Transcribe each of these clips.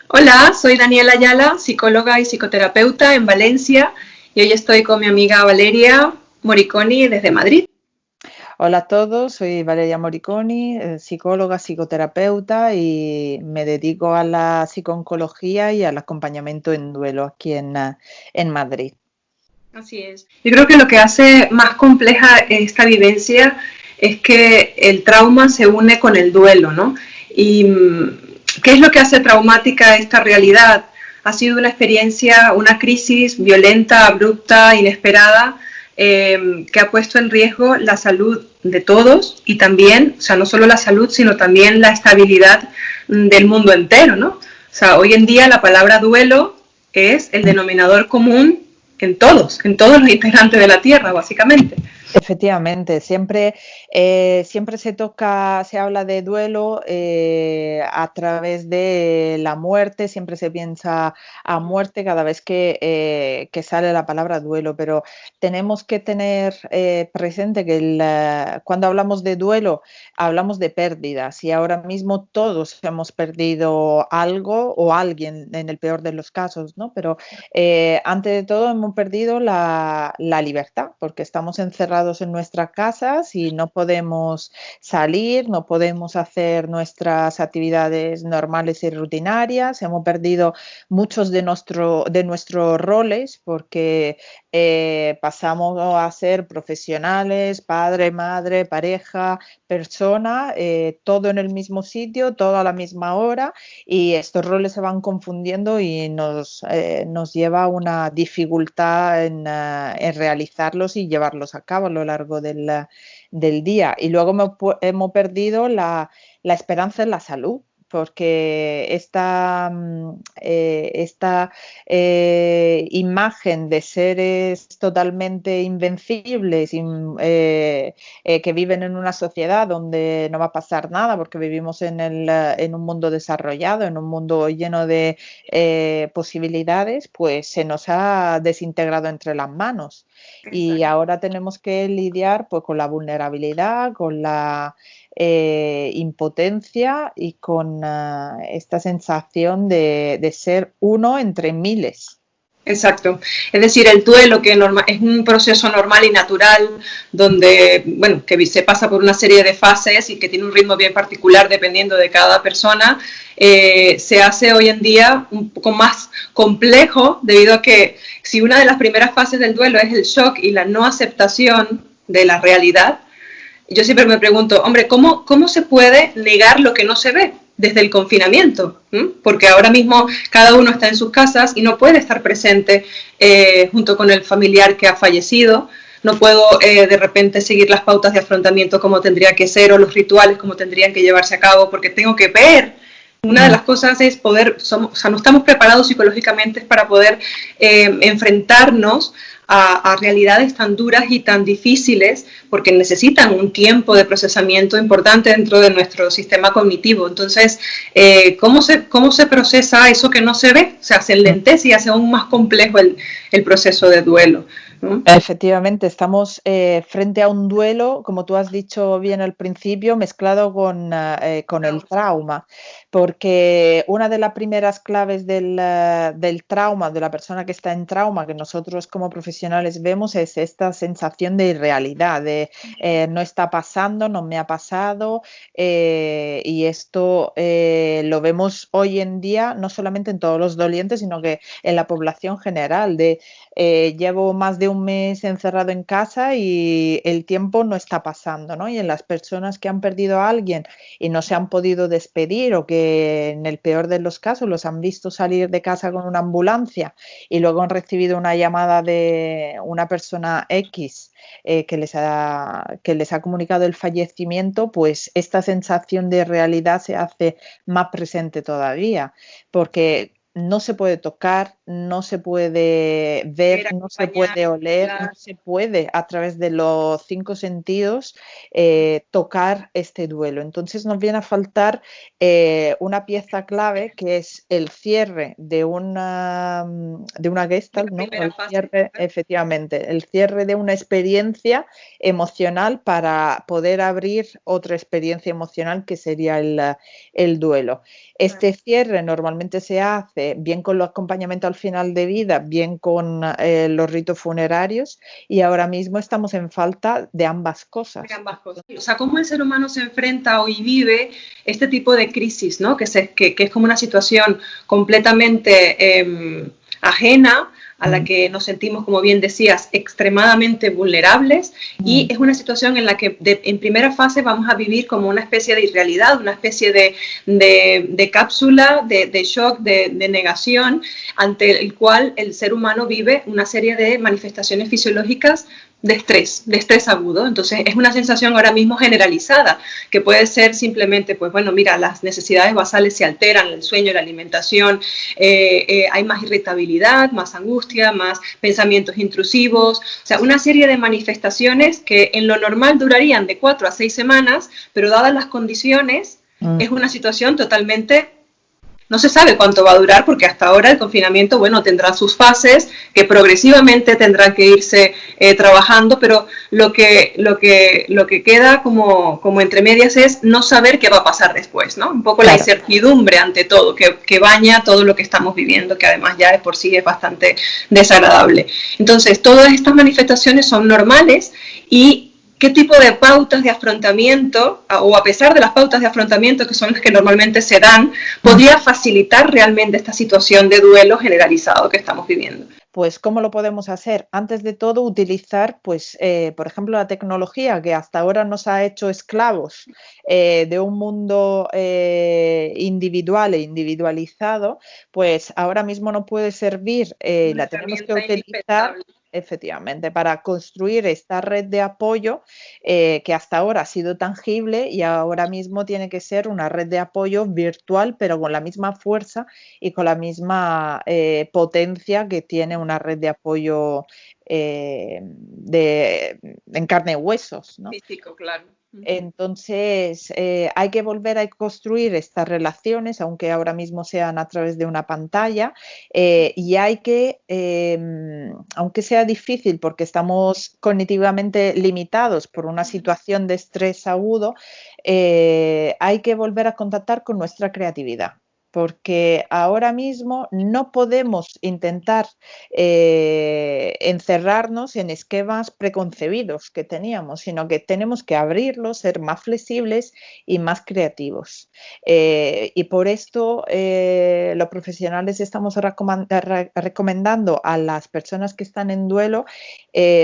Hola, soy Daniela Ayala, psicóloga y psicoterapeuta en Valencia y hoy estoy con mi amiga Valeria Moriconi desde Madrid. Hola a todos, soy Valeria Moriconi, psicóloga, psicoterapeuta y me dedico a la psicooncología y al acompañamiento en duelo aquí en Madrid. Así es. Yo creo que lo que hace más compleja esta vivencia es que el trauma se une con el duelo, ¿no? Y ¿qué es lo que hace traumática esta realidad? Ha sido una experiencia, una crisis violenta, abrupta, inesperada, que ha puesto en riesgo la salud de todos y también, o sea, no solo la salud, sino también la estabilidad del mundo entero, ¿no? O sea, hoy en día la palabra duelo es el denominador común en todos los integrantes de la Tierra, básicamente. Efectivamente, siempre se habla de duelo a través de la muerte, siempre se piensa a muerte cada vez que sale la palabra duelo, pero tenemos que tener presente que cuando hablamos de duelo hablamos de pérdidas y ahora mismo todos hemos perdido algo o alguien en el peor de los casos, ¿no? Pero antes de todo hemos perdido la libertad porque estamos encerrados en nuestras casas y no podemos salir, no podemos hacer nuestras actividades normales y rutinarias. Hemos perdido muchos de nuestros roles porque pasamos a ser profesionales, padre, madre, pareja, persona, todo en el mismo sitio, todo a la misma hora y estos roles se van confundiendo y nos lleva a una dificultad en realizarlos y llevarlos a cabo a lo largo del día. Y luego hemos perdido la esperanza en la salud porque esta imagen de seres totalmente invencibles que viven en una sociedad donde no va a pasar nada porque vivimos en un mundo desarrollado, en un mundo lleno de posibilidades, pues se nos ha desintegrado entre las manos. Y Exacto. ahora tenemos que lidiar pues, con la vulnerabilidad, con la impotencia y con esta sensación de ser uno entre miles. Exacto. Es decir, el duelo, que es un proceso normal y natural, donde, bueno, que se pasa por una serie de fases y que tiene un ritmo bien particular dependiendo de cada persona, se hace hoy en día un poco más complejo debido a que si una de las primeras fases del duelo es el shock y la no aceptación de la realidad, yo siempre me pregunto, hombre, ¿cómo se puede negar lo que no se ve desde el confinamiento? Porque ahora mismo cada uno está en sus casas y no puede estar presente junto con el familiar que ha fallecido. No puedo de repente seguir las pautas de afrontamiento como tendría que ser o los rituales como tendrían que llevarse a cabo porque tengo que ver. Una de las cosas es o sea, no estamos preparados psicológicamente para poder enfrentarnos a realidades tan duras y tan difíciles porque necesitan un tiempo de procesamiento importante dentro de nuestro sistema cognitivo. Entonces, ¿cómo se procesa eso que no se ve? O sea, se enlentece y hace aún más complejo el proceso de duelo, ¿no? Efectivamente, estamos frente a un duelo, como tú has dicho bien al principio, mezclado con el trauma, porque una de las primeras claves del trauma, de la persona que está en trauma, que nosotros como profesionales vemos, es esta sensación de irrealidad, de no está pasando, no me ha pasado, y esto lo vemos hoy en día, no solamente en todos los dolientes, sino que en la población general, de llevo más de un mes encerrado en casa y el tiempo no está pasando, ¿no? Y en las personas que han perdido a alguien y no se han podido despedir o que en el peor de los casos los han visto salir de casa con una ambulancia y luego han recibido una llamada de una persona X que les ha comunicado el fallecimiento, pues esta sensación de realidad se hace más presente todavía, porque no se puede tocar, no se puede ver, Era no se acompañar, puede oler, no claro. se puede a través de los 5 sentidos tocar este duelo. Entonces nos viene a faltar una pieza clave que es el cierre de una De Gestalt, la ¿no? O primera el fase. cierre, efectivamente, el cierre de una experiencia emocional para poder abrir otra experiencia emocional que sería el duelo. Este cierre normalmente se hace bien con los acompañamientos al final de vida, bien con los ritos funerarios, y ahora mismo estamos en falta de ambas De cosas. ambas cosas. O sea, cómo el ser humano se enfrenta o vive este tipo de crisis, ¿no? Que es como una situación completamente ajena, a la que nos sentimos, como bien decías, extremadamente vulnerables, y es una situación en la que en primera fase vamos a vivir como una especie de irrealidad, una especie de cápsula, de shock, de negación, ante el cual el ser humano vive una serie de manifestaciones fisiológicas de estrés agudo. Entonces es una sensación ahora mismo generalizada, que puede ser simplemente, pues bueno, mira, las necesidades basales se alteran, el sueño, la alimentación, hay más irritabilidad, más angustia, más pensamientos intrusivos, o sea, una serie de manifestaciones que en lo normal durarían de 4 a 6 semanas, pero dadas las condiciones, es una situación totalmente. No se sabe cuánto va a durar porque hasta ahora el confinamiento, bueno, tendrá sus fases que progresivamente tendrán que irse trabajando, pero lo que queda como entre medias es no saber qué va a pasar después, ¿no? Un poco la incertidumbre ante todo, que baña todo lo que estamos viviendo, que además ya de por sí es bastante desagradable. Entonces, todas estas manifestaciones son normales y qué tipo de pautas de afrontamiento, o a pesar de las pautas de afrontamiento que son las que normalmente se dan, podría facilitar realmente esta situación de duelo generalizado que estamos viviendo. Pues, ¿cómo lo podemos hacer? Antes de todo, utilizar, pues, por ejemplo, la tecnología que hasta ahora nos ha hecho esclavos de un mundo individual e individualizado, pues ahora mismo no puede servir, la tenemos que utilizar efectivamente para construir esta red de apoyo que hasta ahora ha sido tangible y ahora mismo tiene que ser una red de apoyo virtual, pero con la misma fuerza y con la misma potencia que tiene una red de apoyo en carne y huesos, ¿no? Físico, claro. Entonces, hay que volver a construir estas relaciones, aunque ahora mismo sean a través de una pantalla, y hay que, aunque sea difícil porque estamos cognitivamente limitados por una situación de estrés agudo, hay que volver a contactar con nuestra creatividad. Porque ahora mismo no podemos intentar encerrarnos en esquemas preconcebidos que teníamos, sino que tenemos que abrirlos, ser más flexibles y más creativos. Y por esto los profesionales estamos recomendando a las personas que están en duelo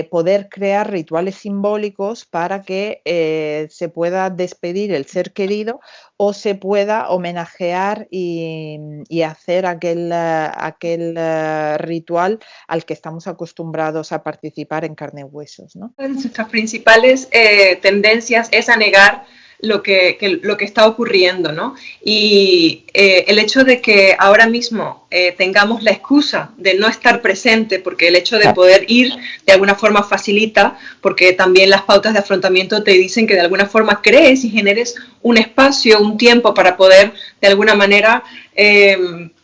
poder crear rituales simbólicos para que se pueda despedir el ser querido o se pueda homenajear y hacer aquel ritual al que estamos acostumbrados a participar en carne y huesos, ¿no? Nuestras principales tendencias es a negar lo que está ocurriendo, ¿no? Y el hecho de que ahora mismo tengamos la excusa de no estar presente, porque el hecho de poder ir de alguna forma facilita, porque también las pautas de afrontamiento te dicen que de alguna forma crees y generes un espacio, un tiempo para poder de alguna manera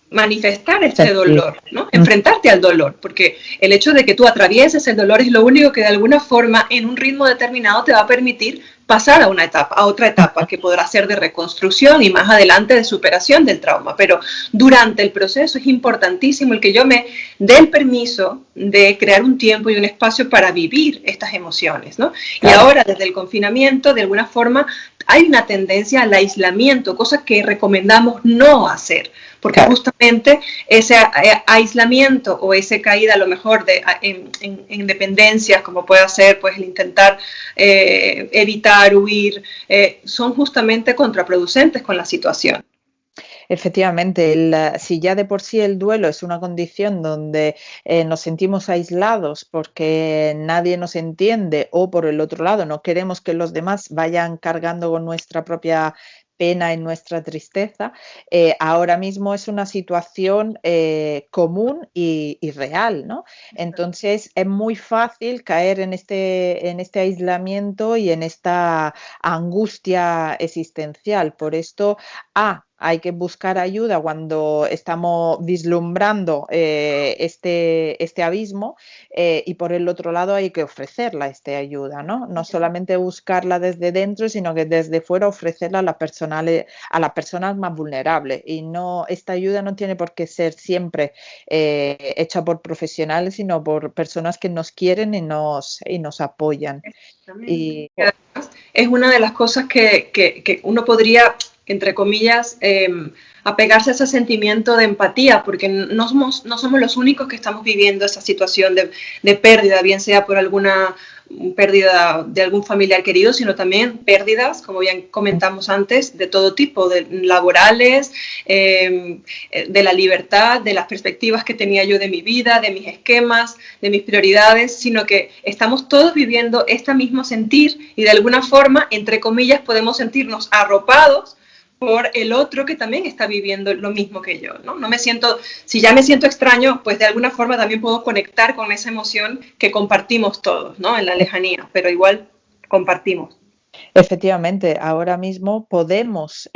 manifestar este dolor, ¿no? Enfrentarte al dolor, porque el hecho de que tú atravieses el dolor es lo único que de alguna forma en un ritmo determinado te va a permitir pasar a una etapa, a otra etapa que podrá ser de reconstrucción y más adelante de superación del trauma, pero durante el proceso es importantísimo el que yo me dé el permiso de crear un tiempo y un espacio para vivir estas emociones, ¿no? Y ahora desde el confinamiento de alguna forma hay una tendencia al aislamiento, cosa que recomendamos no hacer, porque justamente ese aislamiento o esa caída a lo mejor en dependencias, como puede ser pues el intentar evitar, huir, son justamente contraproducentes con la situación. Efectivamente, si ya de por sí el duelo es una condición donde nos sentimos aislados porque nadie nos entiende o por el otro lado no queremos que los demás vayan cargando con nuestra propia pena en nuestra tristeza, ahora mismo es una situación común y real, ¿no? Entonces es muy fácil caer en este aislamiento y en esta angustia existencial. Por esto, hay que buscar ayuda cuando estamos vislumbrando este abismo, y por el otro lado hay que ofrecerla esta ayuda, ¿no? No solamente buscarla desde dentro, sino que desde fuera ofrecerla a las personas más vulnerables. Y no, esta ayuda no tiene por qué ser siempre hecha por profesionales, sino por personas que nos quieren y nos apoyan. Y, Además, es una de las cosas que uno podría, entre comillas, apegarse a ese sentimiento de empatía, porque no somos los únicos que estamos viviendo esa situación de pérdida, bien sea por alguna pérdida de algún familiar querido, sino también pérdidas, como bien comentamos antes, de todo tipo, de laborales, de la libertad, de las perspectivas que tenía yo de mi vida, de mis esquemas, de mis prioridades, sino que estamos todos viviendo este mismo sentir y de alguna forma, entre comillas, podemos sentirnos arropados por el otro que también está viviendo lo mismo que yo, ¿no? No me siento, si ya me siento extraño, pues de alguna forma también puedo conectar con esa emoción que compartimos todos, ¿no? En la lejanía, pero igual compartimos. Efectivamente, ahora mismo podemos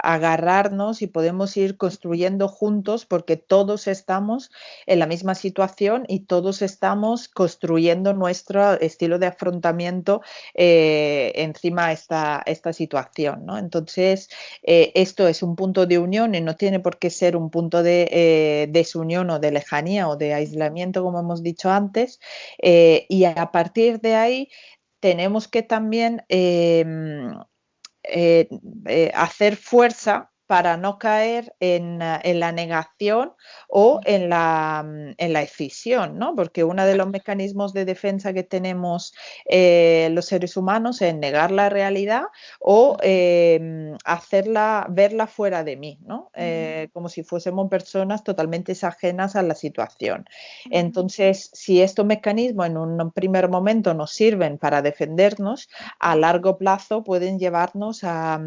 agarrarnos y podemos ir construyendo juntos porque todos estamos en la misma situación y todos estamos construyendo nuestro estilo de afrontamiento encima de esta situación, ¿no? Entonces, esto es un punto de unión y no tiene por qué ser un punto de desunión o de lejanía o de aislamiento, como hemos dicho antes, y a partir de ahí tenemos que también hacer fuerza para no caer en la negación o en la escisión, ¿no? Porque uno de los mecanismos de defensa que tenemos los seres humanos es negar la realidad o verla fuera de mí, ¿no? Como si fuésemos personas totalmente ajenas a la situación. Entonces, si estos mecanismos en un primer momento nos sirven para defendernos, a largo plazo pueden llevarnos a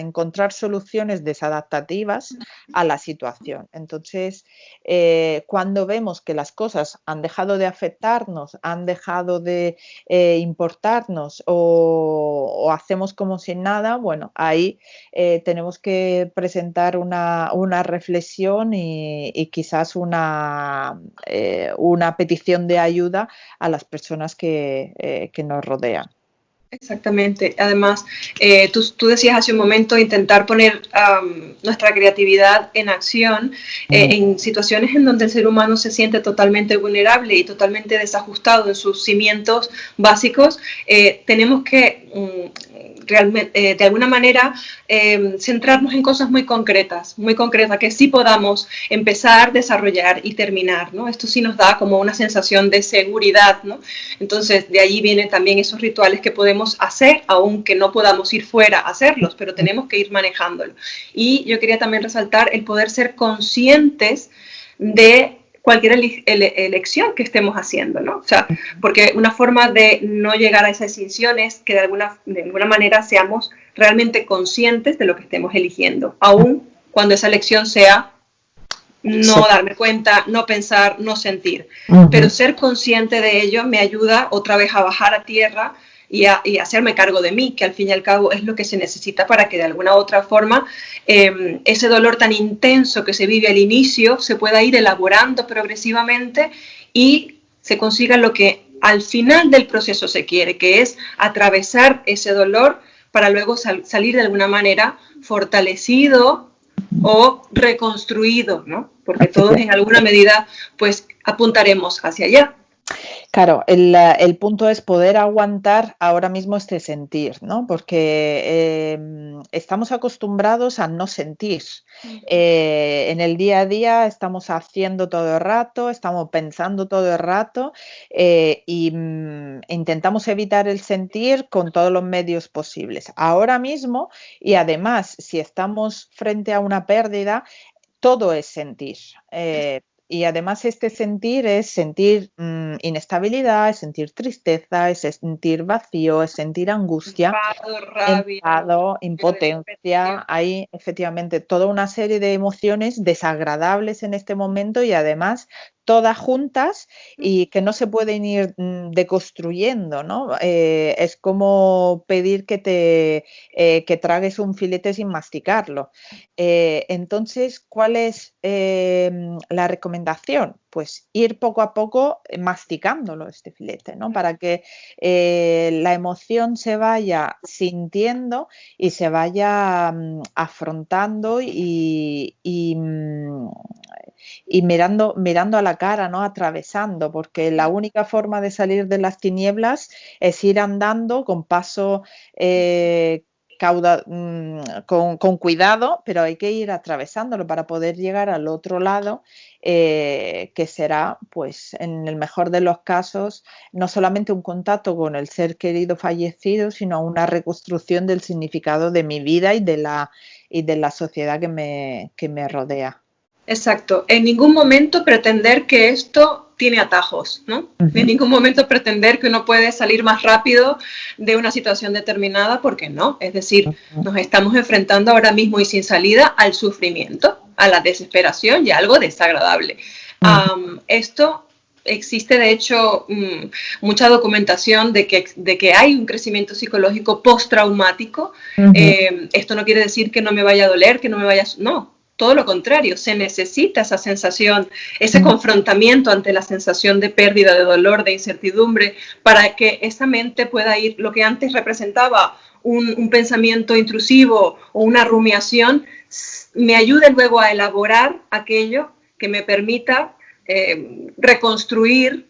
encontrar soluciones desadaptativas a la situación. Entonces, cuando vemos que las cosas han dejado de afectarnos, han dejado de importarnos o hacemos como si nada, bueno, ahí tenemos que presentar una reflexión y quizás una petición de ayuda a las personas que nos rodean. Exactamente. Además, tú decías hace un momento intentar poner nuestra creatividad en acción en situaciones en donde el ser humano se siente totalmente vulnerable y totalmente desajustado en sus cimientos básicos. Tenemos que realmente, de alguna manera, centrarnos en cosas muy concretas, que sí podamos empezar, desarrollar y terminar, ¿no? Esto sí nos da como una sensación de seguridad, ¿no? Entonces, de ahí vienen también esos rituales que podemos hacer, aunque no podamos ir fuera a hacerlos, pero tenemos que ir manejándolo. Y yo quería también resaltar el poder ser conscientes de cualquier elección que estemos haciendo, ¿no? O sea, porque una forma de no llegar a esa extinción es que de alguna manera seamos realmente conscientes de lo que estemos eligiendo, aun cuando esa elección sea no darme cuenta, no pensar, no sentir. Pero ser consciente de ello me ayuda otra vez a bajar a tierra y hacerme cargo de mí, que al fin y al cabo es lo que se necesita para que de alguna otra forma ese dolor tan intenso que se vive al inicio se pueda ir elaborando progresivamente y se consiga lo que al final del proceso se quiere, que es atravesar ese dolor para luego salir de alguna manera fortalecido o reconstruido, ¿no? Porque todos en alguna medida pues apuntaremos hacia allá. Claro, el punto es poder aguantar ahora mismo este sentir, ¿no? Porque estamos acostumbrados a no sentir. En el día a día estamos haciendo todo el rato, estamos pensando todo el rato y intentamos evitar el sentir con todos los medios posibles. Ahora mismo, y además, si estamos frente a una pérdida, todo es sentir. y además este sentir es sentir inestabilidad, es sentir tristeza, es sentir vacío, es sentir angustia, rabia, enfado, impotencia. Hay efectivamente toda una serie de emociones desagradables en este momento y además todas juntas y que no se pueden ir deconstruyendo, ¿no? Es como pedir que tragues un filete sin masticarlo. Entonces, ¿cuál es la recomendación? Pues ir poco a poco masticándolo este filete, ¿no? Para que la emoción se vaya sintiendo y se vaya afrontando y mirando a la cara, ¿no? Atravesando, porque la única forma de salir de las tinieblas es ir andando con paso con cuidado, pero hay que ir atravesándolo para poder llegar al otro lado, que será, pues, en el mejor de los casos, no solamente un contacto con el ser querido fallecido, sino una reconstrucción del significado de mi vida y de la sociedad que me rodea. Exacto. En ningún momento pretender que esto tiene atajos, ¿no? En ningún momento pretender que uno puede salir más rápido de una situación determinada, porque no. Es decir, nos estamos enfrentando ahora mismo y sin salida al sufrimiento, a la desesperación y a algo desagradable. Esto existe, de hecho, mucha documentación de que hay un crecimiento psicológico postraumático. Esto no quiere decir que no me vaya a doler, que no me vaya a... No. Todo lo contrario, se necesita esa sensación, ese confrontamiento ante la sensación de pérdida, de dolor, de incertidumbre, para que esa mente pueda ir, lo que antes representaba un pensamiento intrusivo o una rumiación, me ayude luego a elaborar aquello que me permita reconstruir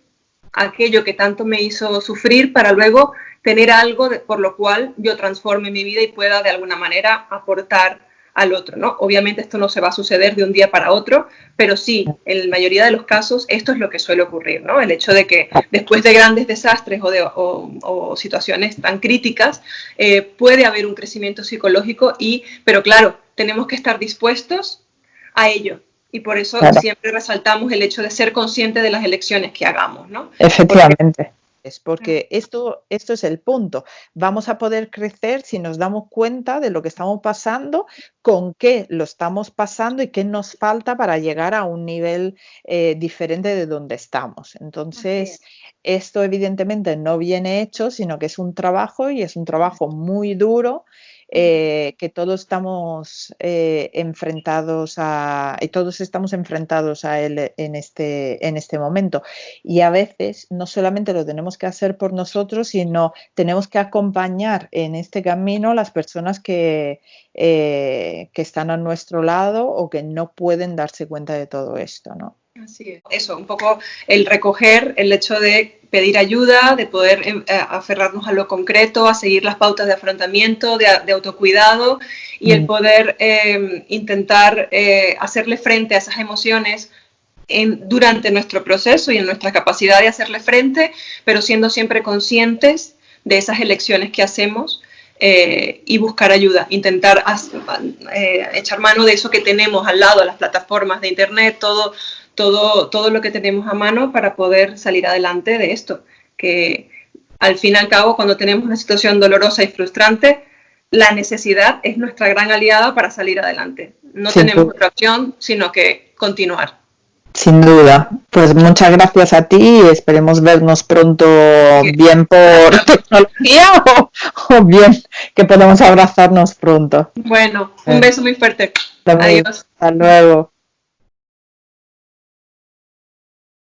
aquello que tanto me hizo sufrir para luego tener algo por lo cual yo transforme mi vida y pueda de alguna manera aportar al otro, ¿no? Obviamente esto no se va a suceder de un día para otro, pero sí, en la mayoría de los casos esto es lo que suele ocurrir, ¿no? El hecho de que después de grandes desastres o situaciones tan críticas puede haber un crecimiento psicológico pero claro, tenemos que estar dispuestos a ello. Y por eso siempre resaltamos el hecho de ser conscientes de las elecciones que hagamos, ¿no? Efectivamente. Porque esto es el punto. Vamos a poder crecer si nos damos cuenta de lo que estamos pasando, con qué lo estamos pasando y qué nos falta para llegar a un nivel diferente de donde estamos. Entonces, esto evidentemente no viene hecho, sino que es un trabajo y es un trabajo muy duro. Que todos estamos enfrentados a él en este momento, y a veces no solamente lo tenemos que hacer por nosotros, sino tenemos que acompañar en este camino a las personas que están a nuestro lado o que no pueden darse cuenta de todo esto, ¿no? Así es. Eso, un poco el recoger, el hecho de pedir ayuda, de poder aferrarnos a lo concreto, a seguir las pautas de afrontamiento, de autocuidado, y el poder intentar hacerle frente a esas emociones durante nuestro proceso y en nuestra capacidad de hacerle frente, pero siendo siempre conscientes de esas elecciones que hacemos. Y buscar ayuda, intentar echar mano de eso que tenemos al lado, las plataformas de internet, todo lo que tenemos a mano para poder salir adelante de esto, que al fin y al cabo, cuando tenemos una situación dolorosa y frustrante, la necesidad es nuestra gran aliada para salir adelante. No tenemos otra opción sino que continuar. Sin duda. Pues muchas gracias a ti y esperemos vernos pronto, bien por tecnología o bien que podamos abrazarnos pronto. Bueno, un beso muy fuerte. Adiós. Hasta luego.